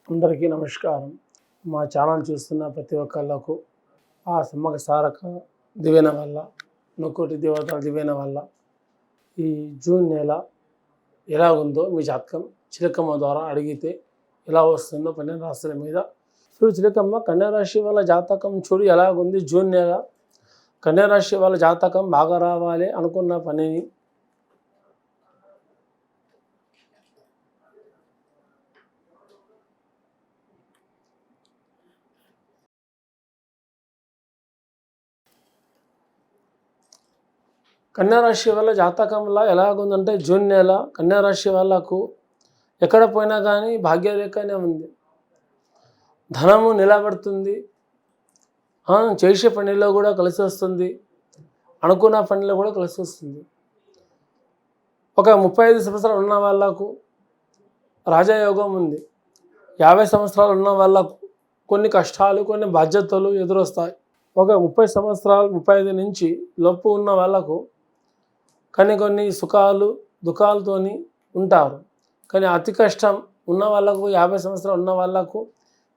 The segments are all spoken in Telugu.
అందరికీ నమస్కారం. మా ఛానల్ చూస్తున్న ప్రతి ఒక్కళ్ళకు ఆ సమ్మక సారక దివెన వల్ల, ముక్కోటి దేవతల దివెన వల్ల ఈ జూన్ నెల ఎలా ఉందో మీ జాతకం చిలకమ్మ ద్వారా అడిగితే ఎలా వస్తుందో 12 రాశుల మీద చూడు. చిలకమ్మ, కన్యారాశి వాళ్ళ జాతకం చూడు ఎలాగుంది. జూన్ నెల కన్యారాశి వాళ్ళ జాతకం బాగా రావాలి అనుకున్న పనిని కన్యారాశి వాళ్ళ జాతకంలో ఎలాగుందంటే, జూన్ నెల కన్యారాశి వాళ్ళకు ఎక్కడ పోయినా కానీ భాగ్యరేఖనే ఉంది. ధనము నిలబడుతుంది, చేసే పనిలో కూడా కలిసి వస్తుంది, అనుకున్న పనిలో కూడా కలిసి వస్తుంది. ఒక 35 సంవత్సరాలు ఉన్న వాళ్ళకు రాజయోగం ఉంది. 50 సంవత్సరాలు ఉన్న వాళ్ళకు కొన్ని కష్టాలు, కొన్ని బాధ్యతలు ఎదురొస్తాయి. ఒక 30 సంవత్సరాలు 35 నుంచి లోపు ఉన్న వాళ్ళకు కొన్ని సుఖాలు దుఃఖాలతోని ఉంటారు. కానీ అతి కష్టం ఉన్న వాళ్ళకు, 50 సంవత్సరాలు ఉన్న వాళ్ళకు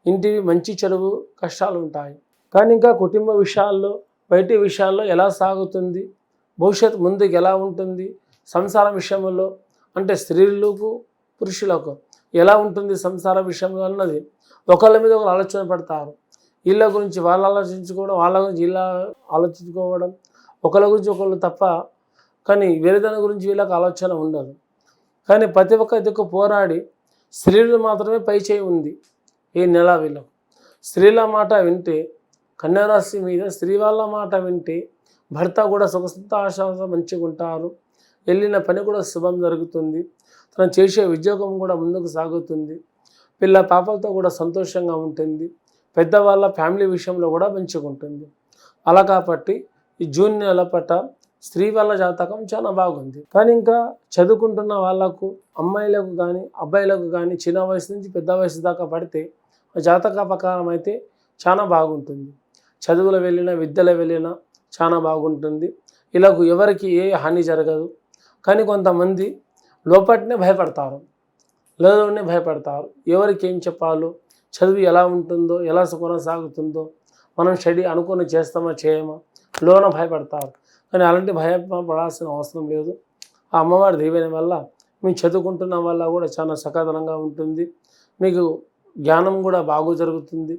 ఇంటి మంచి చెడువు కష్టాలు ఉంటాయి. కానీ ఇంకా కుటుంబ విషయాల్లో, బయటి విషయాల్లో ఎలా సాగుతుంది, భవిష్యత్తు ముందుకు ఎలా ఉంటుంది, సంసార విషయంలో అంటే స్త్రీలకు పురుషులకు ఎలా ఉంటుంది సంసార విషయంలో అన్నది ఒకళ్ళ మీద ఒకరు ఆలోచన పడతారు. వీళ్ళ గురించి వాళ్ళు ఆలోచించుకోవడం, వాళ్ళ గురించి వీళ్ళ ఆలోచించుకోవడం, ఒకళ్ళ గురించి ఒకళ్ళు తప్ప కానీ వేరే దాని గురించి వీళ్ళకి ఆలోచన ఉండదు. కానీ ప్రతి ఒక్క దిక్కు పోరాడి స్త్రీలు మాత్రమే పై చేయి ఉంది ఈ నెల. వీళ్ళకు స్త్రీల మాట వింటే, కన్యారాశి మీద స్త్రీ వాళ్ళ మాట వింటే భర్త కూడా సుఖ సంతోషాలతో మంచిగా ఉంటారు. వెళ్ళిన పని కూడా శుభం జరుగుతుంది. తను చేసే ఉద్యోగం కూడా ముందుకు సాగుతుంది. పిల్ల పాపలతో కూడా సంతోషంగా ఉంటుంది. పెద్దవాళ్ళ ఫ్యామిలీ విషయంలో కూడా మంచిగా ఉంటుంది. అలా కాబట్టి ఈ జూన్ నెల పట్ల స్త్రీ వాళ్ళ జాతకం చాలా బాగుంది. కానీ ఇంకా చదువుకుంటున్న వాళ్ళకు, అమ్మాయిలకు కానీ అబ్బాయిలకు కానీ చిన్న వయసు నుంచి పెద్ద వయసు దాకా పడితే జాతక ప్రకారం అయితే చాలా బాగుంటుంది. చదువులో వెళ్ళినా, విద్యలో వెళ్ళినా చాలా బాగుంటుంది. ఇలాగ ఎవరికి ఏ హాని జరగదు. కానీ కొంతమంది లోపటినే భయపడతారు, లోనే భయపడతారు. ఎవరికి ఏం చెప్పాలో, చదువు ఎలా ఉంటుందో, ఎలా కొనసాగుతుందో, మనం స్టడీ అనుకుని చేస్తామా చేయమా లోన భయపడతారు. కానీ అలాంటి భయపడాల్సిన అవసరం లేదు. ఆ అమ్మవారి దీవెన వల్ల మేము చదువుకుంటున్న వల్ల కూడా చాలా సకాలంగా ఉంటుంది. మీకు జ్ఞానం కూడా బాగా జరుగుతుంది.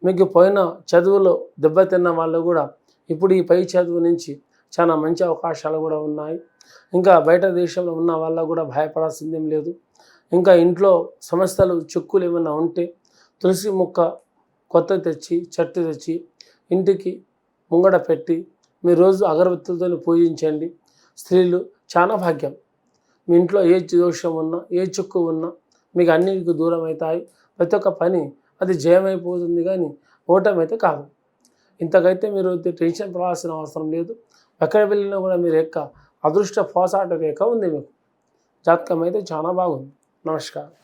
మీకు పోయిన చదువులో దెబ్బతిన్న వాళ్ళు కూడా ఇప్పుడు ఈ పై చదువు నుంచి చాలా మంచి అవకాశాలు కూడా ఉన్నాయి. ఇంకా బయట దేశంలో ఉన్న వాళ్ళ కూడా భయపడాల్సిందేం లేదు. ఇంకా ఇంట్లో సమస్యలు చిక్కులు ఏమైనా ఉంటే తులసి మొక్క కొత్త తెచ్చి, చెట్టు తెచ్చి ఇంటికి ముంగడ పెట్టి మీరు రోజు అగరబత్తులతో పూజించండి. స్త్రీలు చాలా భాగ్యం. మీ ఇంట్లో ఏ దోషం ఉన్నా, ఏ చిక్కు ఉన్నా మీకు అన్నిటికీ దూరం అవుతాయి. ప్రతి ఒక్క పని అది జయమైపోతుంది, కానీ ఓటమైతే కాదు. ఇంతకైతే మీరు టెన్షన్ పడాల్సిన అవసరం లేదు. ఎక్కడ వెళ్ళినా కూడా మీరు అదృష్ట పోసాట రేఖ ఉంది. మీకు జాతకం అయితే చాలా బాగుంది. నమస్కారం.